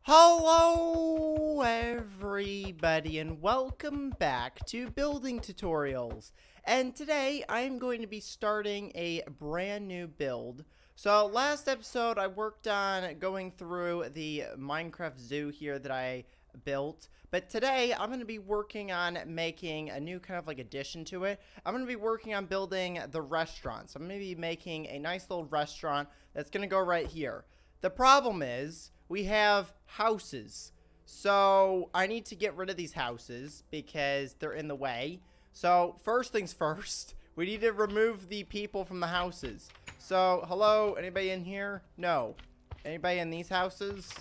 Hello everybody and welcome back to Building Tutorials. And today I'm going to be starting a brand new build. So last episode I worked on going through the Minecraft zoo here that I built. But today I'm going to be working on making a new kind of like addition to it. I'm going to be working on building the restaurant. So I'm going to be making a nice little restaurant that's going to go right here. The problem is we have houses. So I need to get rid of these houses because they're in the way. So first things first, we need to remove the people from the houses. So hello, anybody in here? No. Anybody in these houses?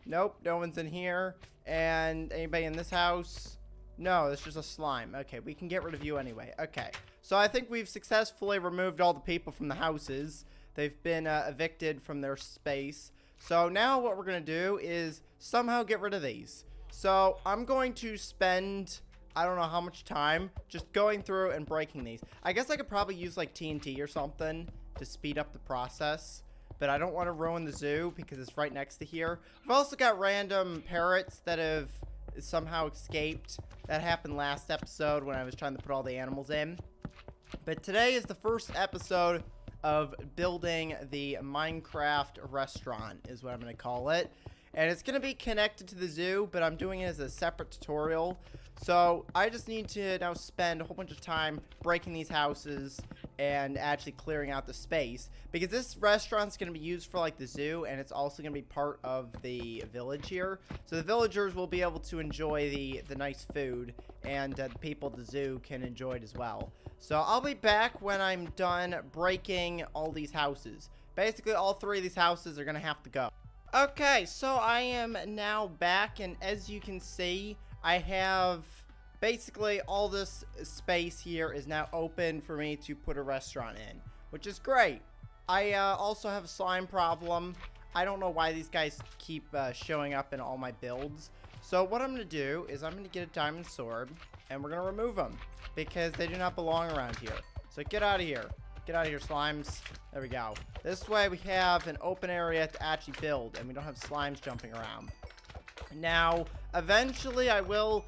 Nope, no one's in here. And anybody in this house? No, it's just a slime. Okay, we can get rid of you anyway. Okay, so I think we've successfully removed all the people from the houses. They've been evicted from their space. So now what we're going to do is somehow get rid of these. So I'm going to spend, I don't know how much time, just going through and breaking these. I guess I could probably use like TNT or something to speed up the process. But I don't want to ruin the zoo because it's right next to here. I've also got random parrots that have somehow escaped. That happened last episode when I was trying to put all the animals in. But today is the first episode of building the Minecraft restaurant is what I'm going to call it. And it's going to be connected to the zoo, but I'm doing it as a separate tutorial. So I just need to now spend a whole bunch of time breaking these houses and actually clearing out the space. Because this restaurant's going to be used for like the zoo, and it's also going to be part of the village here. So the villagers will be able to enjoy the nice food, and the people at the zoo can enjoy it as well. So I'll be back when I'm done breaking all these houses. Basically, all three of these houses are going to have to go. Okay, so I am now back, and as you can see, I have basically all this space here is now open for me to put a restaurant in, which is great. I also have a slime problem. I don't know why these guys keep showing up in all my builds. So what I'm going to do is I'm going to get a diamond sword, and we're going to remove them because they do not belong around here. So get out of here. Get out of here, slimes. There we go. This way we have an open area to actually build, and we don't have slimes jumping around. Now, eventually I will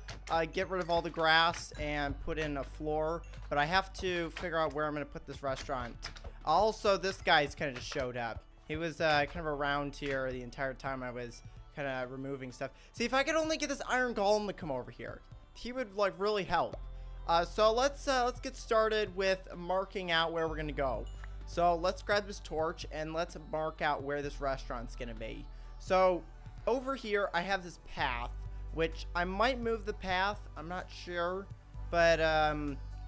get rid of all the grass and put in a floor, but I have to figure out where I'm going to put this restaurant. Also, this guy's kind of just showed up. He was kind of around here the entire time I was kind of removing stuff. See, if I could only get this iron golem to come over here, he would like really help. So let's get started with marking out where we're gonna go. So let's grab this torch and let's mark out where this restaurant's gonna be. So over here I have this path, which I might move the path. I'm not sure, but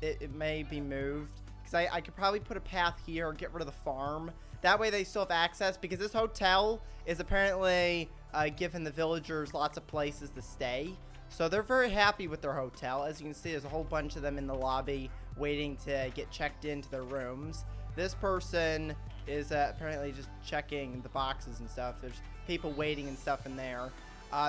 it may be moved because I could probably put a path here or get rid of the farm. That way they still have access, because this hotel is apparently giving the villagers lots of places to stay. So they're very happy with their hotel. As you can see, there's a whole bunch of them in the lobby waiting to get checked into their rooms. This person is apparently just checking the boxes and stuff. There's people waiting and stuff in there.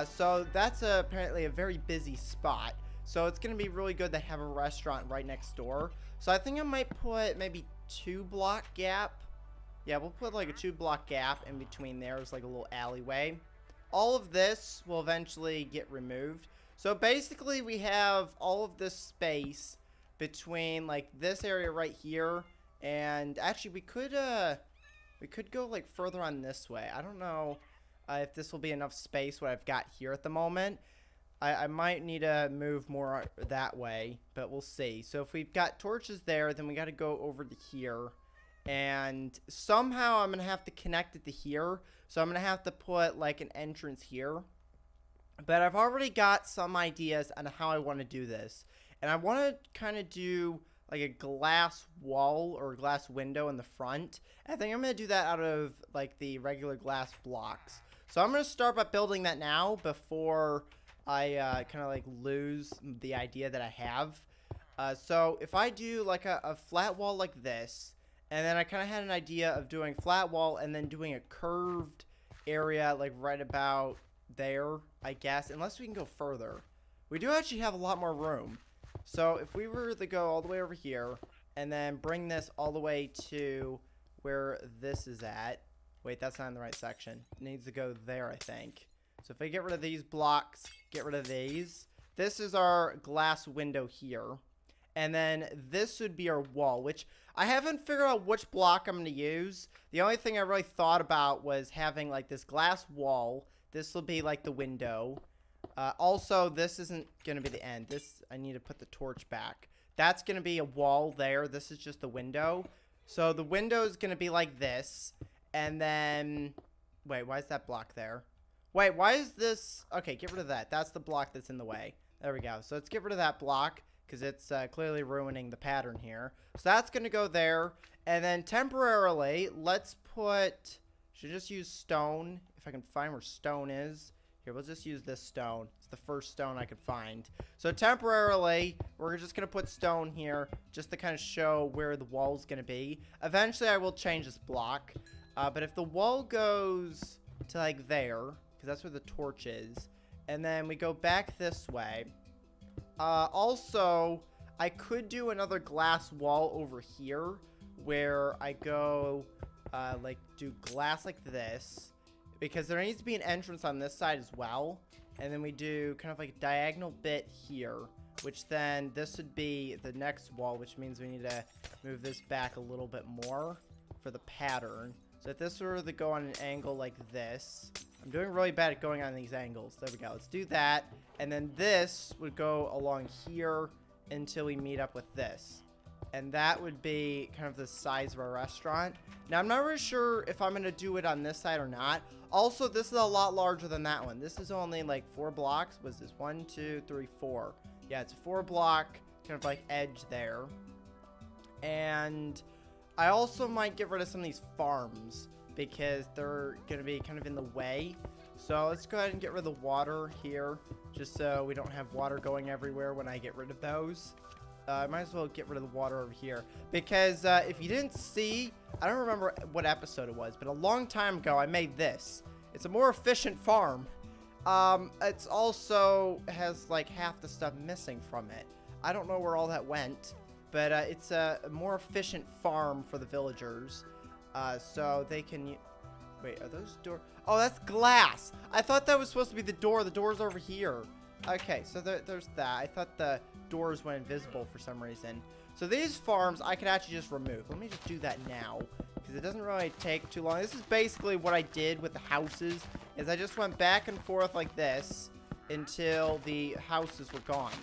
So that's apparently a very busy spot. So it's going to be really good to have a restaurant right next door. So I think I might put maybe 2-block gap. Yeah, we'll put like a 2-block gap in between there. It's like a little alleyway. All of this will eventually get removed. So basically we have all of this space between like this area right here, and actually we could go like further on this way. I don't know if this will be enough space what I've got here at the moment. I might need to move more that way, but we'll see. So if we've got torches there, then we got to go over to here, and somehow I'm gonna have to connect it to here. So I'm gonna have to put like an entrance here. But I've already got some ideas on how I want to do this. And I want to kind of do like a glass wall or glass window in the front. I think I'm going to do that out of like the regular glass blocks. So I'm going to start by building that now before I kind of like lose the idea that I have. So if I do like a flat wall like this, and then I kind of had an idea of doing flat wall and then doing a curved area like right about there, I guess, unless we can go further. We do actually have a lot more room. So if we were to go all the way over here and then bring this all the way to where this is at. Wait, that's not in the right section. It needs to go there, I think. So if I get rid of these blocks, get rid of these, this is our glass window here. And then this would be our wall, which I haven't figured out which block I'm going to use. The only thing I really thought about was having like this glass wall. This will be like the window. Also, this isn't going to be the end. This, I need to put the torch back. That's going to be a wall there. This is just the window. So the window is going to be like this. And then, wait, why is that block there? Wait, why is this? Okay, get rid of that. That's the block that's in the way. There we go. So let's get rid of that block, because it's clearly ruining the pattern here. So that's going to go there. And then temporarily, let's put, should just use stone, if I can find where stone is. Here, we'll just use this stone. It's the first stone I could find. So temporarily, we're just going to put stone here, just to kind of show where the wall's going to be. Eventually, I will change this block. But if the wall goes to like there, because that's where the torch is, and then we go back this way. Also, I could do another glass wall over here where I go, like, do glass like this, because there needs to be an entrance on this side as well. And then we do kind of like a diagonal bit here, which then this would be the next wall, which means we need to move this back a little bit more for the pattern. So if this were to go on an angle like this, I'm doing really bad at going on these angles. There we go. Let's do that. And then this would go along here until we meet up with this. And that would be kind of the size of our restaurant. Now, I'm not really sure if I'm going to do it on this side or not. Also, this is a lot larger than that one. This is only like 4 blocks. Was this 1, 2, 3, 4? Yeah, it's a 4 block kind of like edge there. And I also might get rid of some of these farms because they're going to be kind of in the way. So let's go ahead and get rid of the water here, just so we don't have water going everywhere when I get rid of those. I might as well get rid of the water over here, because if you didn't see, I don't remember what episode it was, but a long time ago I made this. It's a more efficient farm. It's also has like half the stuff missing from it. I don't know where all that went, but it's a more efficient farm for the villagers, so they can. Wait, are those doors? Oh, that's glass. I thought that was supposed to be the door. The door's over here. Okay, so there's that. I thought the doors went invisible for some reason. So these farms I could actually just remove. Let me just do that now, because it doesn't really take too long. This is basically what I did with the houses, is I just went back and forth like this until the houses were gone.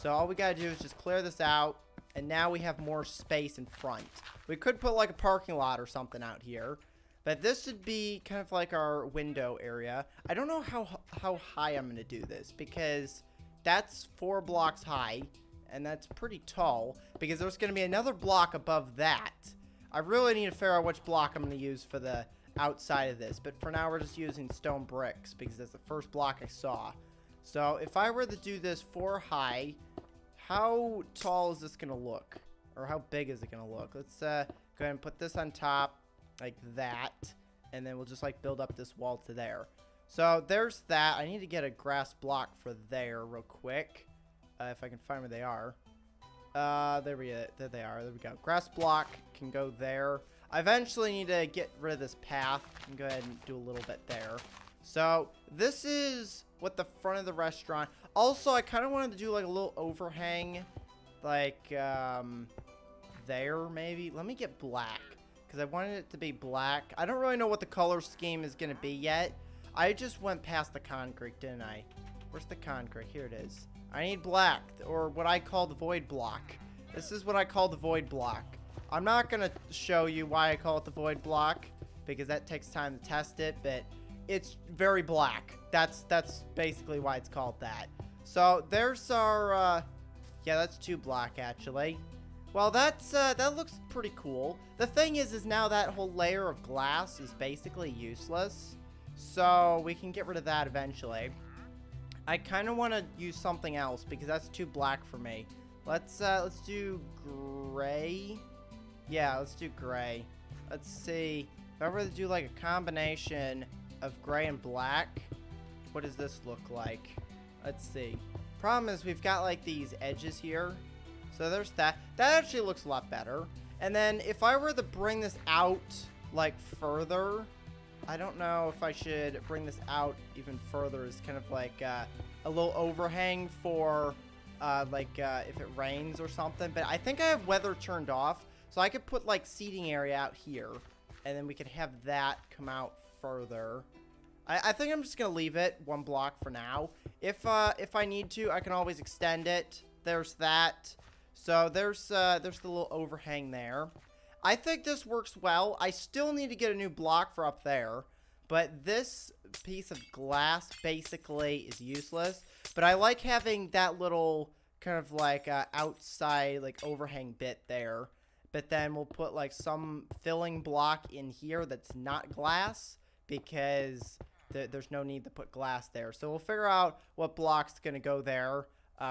So all we gotta do is just clear this out, and now we have more space in front. We could put like a parking lot or something out here. But this would be kind of like our window area. I don't know how high I'm going to do this, because that's 4 blocks high, and that's pretty tall, because there's going to be another block above that. I really need to figure out which block I'm going to use for the outside of this, but for now we're just using stone bricks, because that's the first block I saw. So if I were to do this 4 high, how tall is this going to look? Or how big is it going to look? Let's go ahead and put this on top. Like that, and then we'll just like build up this wall to there. So there's that. I need to get a grass block for there real quick, if I can find where they are. There they are. There we go. Grass block can go there. I eventually need to get rid of this path and go ahead and do a little bit there. So this is what the front of the restaurant. Also, I kind of wanted to do like a little overhang, like there maybe. Let me get black, because I wanted it to be black. I don't really know what the color scheme is going to be yet. I just went past the concrete, didn't I? Where's the concrete? Here it is. I need black, or what I call the void block. This is what I call the void block. I'm not going to show you why I call it the void block, because that takes time to test it, but it's very black. That's basically why it's called that. So there's our, yeah, that's 2 block actually. Well, that's that looks pretty cool. The thing is now that whole layer of glass is basically useless, so we can get rid of that eventually. I kind of want to use something else, because that's too black for me. Let's do gray. Yeah, let's do gray. Let's see. If I were to do like a combination of gray and black, what does this look like? Let's see. Problem is we've got like these edges here. So there's that. That actually looks a lot better. And then if I were to bring this out like further, I don't know if I should bring this out even further as kind of like a little overhang for if it rains or something. But I think I have weather turned off, so I could put like seating area out here, and then we could have that come out further. I think I'm just gonna leave it 1 block for now. If I need to, I can always extend it. There's that. So there's the little overhang there. I think this works well. I still need to get a new block for up there, but this piece of glass basically is useless. But I like having that little kind of like outside like overhang bit there. But then we'll put like some filling block in here that's not glass, because there's no need to put glass there. So we'll figure out what block's gonna go there.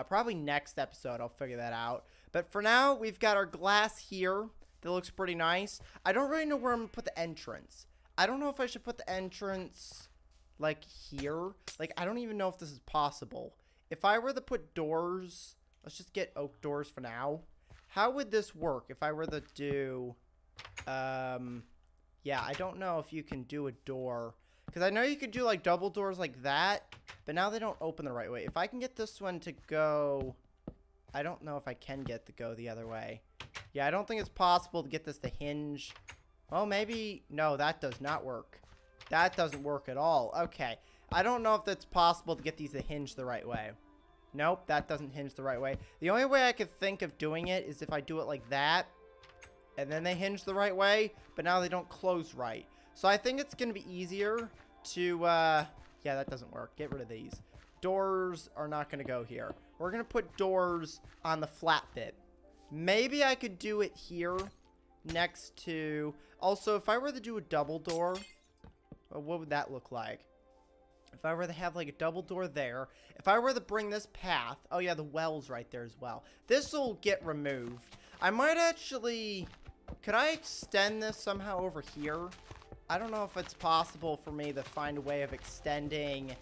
Probably next episode I'll figure that out. But for now, we've got our glass here. That looks pretty nice. I don't really know where I'm gonna put the entrance. I don't know if I should put the entrance like here. Like, I don't even know if this is possible. If I were to put doors, let's just get oak doors for now. How would this work if I were to do, yeah, I don't know if you can do a door. Because I know you could do like double doors like that, but now they don't open the right way. If I can get this one to go, I don't know if I can get to go the other way. Yeah, I don't think it's possible to get this to hinge. Oh, maybe. No, that does not work. That doesn't work at all. Okay. I don't know if that's possible to get these to hinge the right way. Nope, that doesn't hinge the right way. The only way I could think of doing it is if I do it like that, and then they hinge the right way, but now they don't close right. So I think it's going to be easier to, yeah, that doesn't work. Get rid of these. Doors are not going to go here. We're going to put doors on the flat bit. Maybe I could do it here next to... Also, if I were to do a double door, what would that look like? If I were to have like a double door there, if I were to bring this path... Oh yeah, the well's right there as well. This will get removed. I might actually... Could I extend this somehow over here? I don't know if it's possible for me to find a way of extending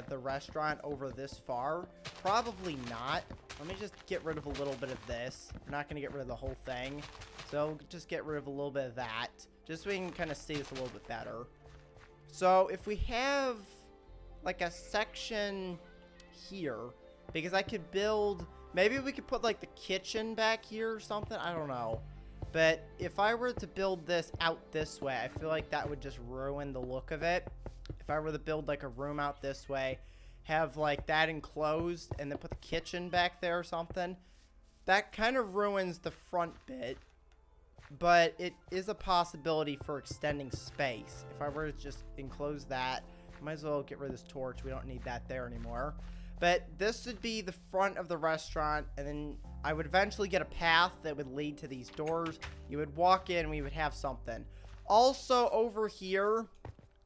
the restaurant over this far. Probably not. Let me just get rid of a little bit of this. We're not going to get rid of the whole thing. So just get rid of a little bit of that. Just so we can kind of see this a little bit better. So if we have like a section here, because I could build, maybe we could put like the kitchen back here or something. I don't know. But if I were to build this out this way, I feel like that would just ruin the look of it. If I were to build like a room out this way, have like that enclosed, and then put the kitchen back there or something, that kind of ruins the front bit. But it is a possibility for extending space. If I were to just enclose that, might as well get rid of this torch. We don't need that there anymore. But this would be the front of the restaurant, and then I would eventually get a path that would lead to these doors. You would walk in, and we would have something. Also, over here,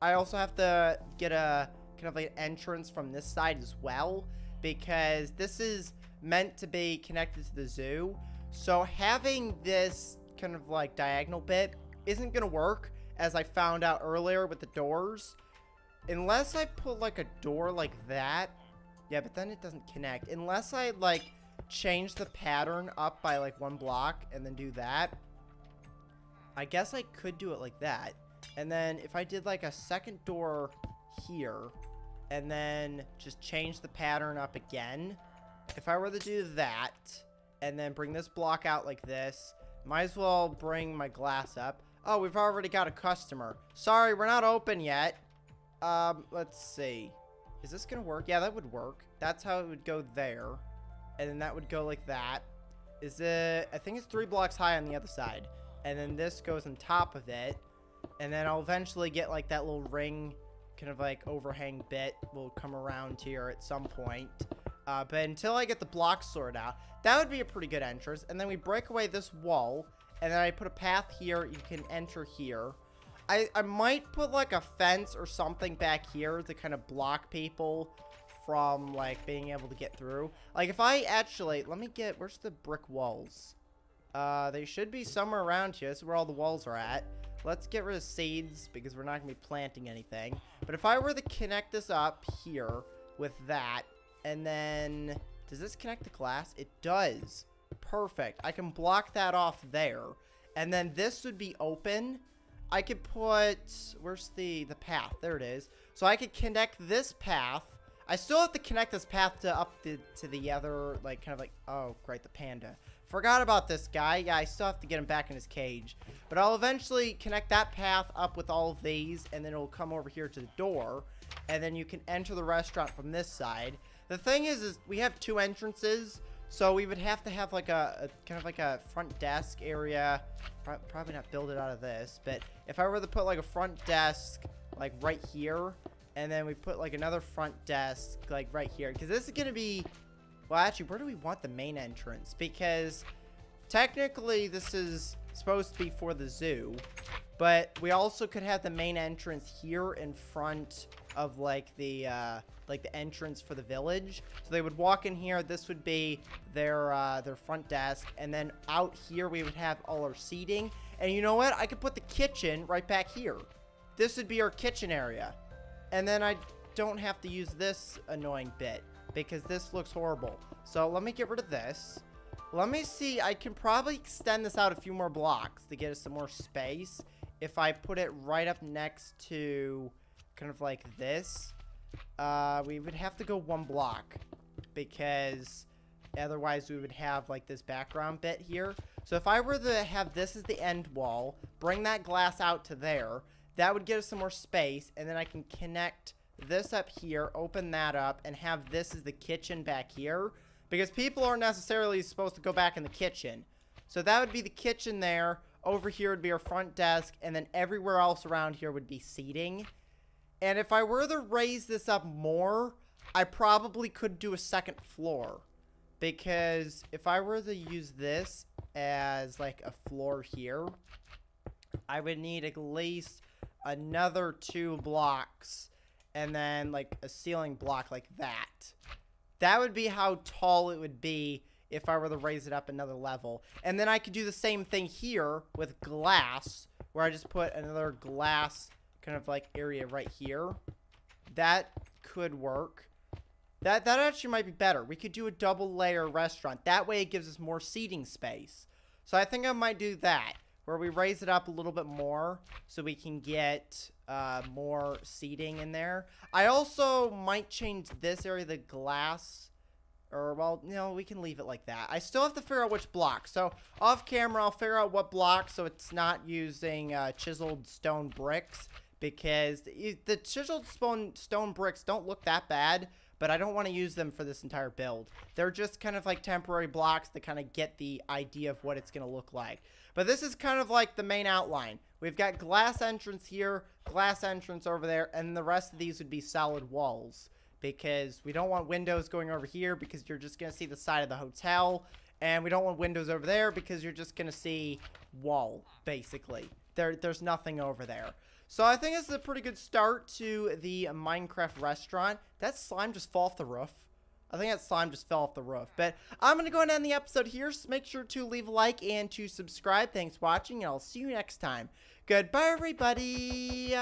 I also have to get a kind of like an entrance from this side as well, because this is meant to be connected to the zoo. So having this kind of like diagonal bit isn't going to work, as I found out earlier with the doors. Unless I put like a door like that. Yeah, but then it doesn't connect. Unless I like change the pattern up by like 1 block and then do that. I guess I could do it like that. And then if I did like a second door here and then just change the pattern up again. If I were to do that and then bring this block out like this, might as well bring my glass up. Oh, we've already got a customer. Sorry, we're not open yet. Let's see. Is this gonna work? Yeah, that would work. That's how it would go there. And then that would go like that. Is it... I think it's 3 blocks high on the other side. And then this goes on top of it. And then I'll eventually get like that little ring kind of like overhang bit will come around here at some point. But until I get the blocks sorted out, that would be a pretty good entrance. And then we break away this wall. And then I put a path here. You can enter here. I might put like a fence or something back here to kind of block people from like being able to get through. Like if I actually, let me get, where's the brick walls? They should be somewhere around here. This is where all the walls are at. Let's get rid of seeds because we're not going to be planting anything. But if I were to connect this up here with that, and then, does this connect the glass? It does. Perfect. I can block that off there. And then this would be open. I could put, where's the path? There it is. So I could connect this path. I still have to connect this path to the other, like, kind of like, oh, great, the panda. Forgot about this guy. Yeah, I still have to get him back in his cage. But I'll eventually connect that path up with all of these, and then it'll come over here to the door. And then you can enter the restaurant from this side. The thing is we have 2 entrances, so we would have to have like a kind of like a front desk area. Probably not build it out of this, but if I were to put like a front desk like right here, and then we put like another front desk like right here, because this is gonna be, well, actually, where do we want the main entrance? Because technically this is supposed to be for the zoo, but we also could have the main entrance here in front of like the entrance for the village. So they would walk in here. This would be their front desk, and then out here we would have all our seating. And you know what? I could put the kitchen right back here. This would be our kitchen area, and then I don't have to use this annoying bit because this looks horrible. So let me get rid of this. Let me see. I can probably extend this out a few more blocks to get us some more space if I put it right up next to kind of like this. We would have to go 1 block because otherwise we would have like this background bit here. So if I were to have this as the end wall, bring that glass out to there, that would get us some more space, and then I can connect this up here, open that up, and have this as the kitchen back here, because people aren't necessarily supposed to go back in the kitchen. So that would be the kitchen there. Over here would be our front desk, and then everywhere else around here would be seating. And if I were to raise this up more, I probably could do a 2nd floor, because if I were to use this as like a floor here, I would need at least another 2 blocks, and then like a ceiling block like that. That would be how tall it would be if I were to raise it up another level. And then I could do the same thing here with glass, where I just put another glass kind of like area right here. That could work. That actually might be better. We could do a double layer restaurant. That way it gives us more seating space. So I think I might do that, where we raise it up a little bit more so we can get more seating in there. I also might change this area, the glass, or, well, no, we can leave it like that. I still have to figure out which block. So off camera, I'll figure out what block so it's not using chiseled stone bricks, because the chiseled stone bricks don't look that bad, but I don't want to use them for this entire build. They're just kind of like temporary blocks to kind of get the idea of what it's going to look like. But this is kind of like the main outline. We've got glass entrance here, glass entrance over there, and the rest of these would be solid walls, because we don't want windows going over here because you're just going to see the side of the hotel, and we don't want windows over there because you're just going to see wall, basically. There's nothing over there. So I think this is a pretty good start to the Minecraft restaurant. That slime just fell off the roof. I think that slime just fell off the roof. But I'm going to go and end the episode here. So make sure to leave a like and to subscribe. Thanks for watching, and I'll see you next time. Goodbye, everybody.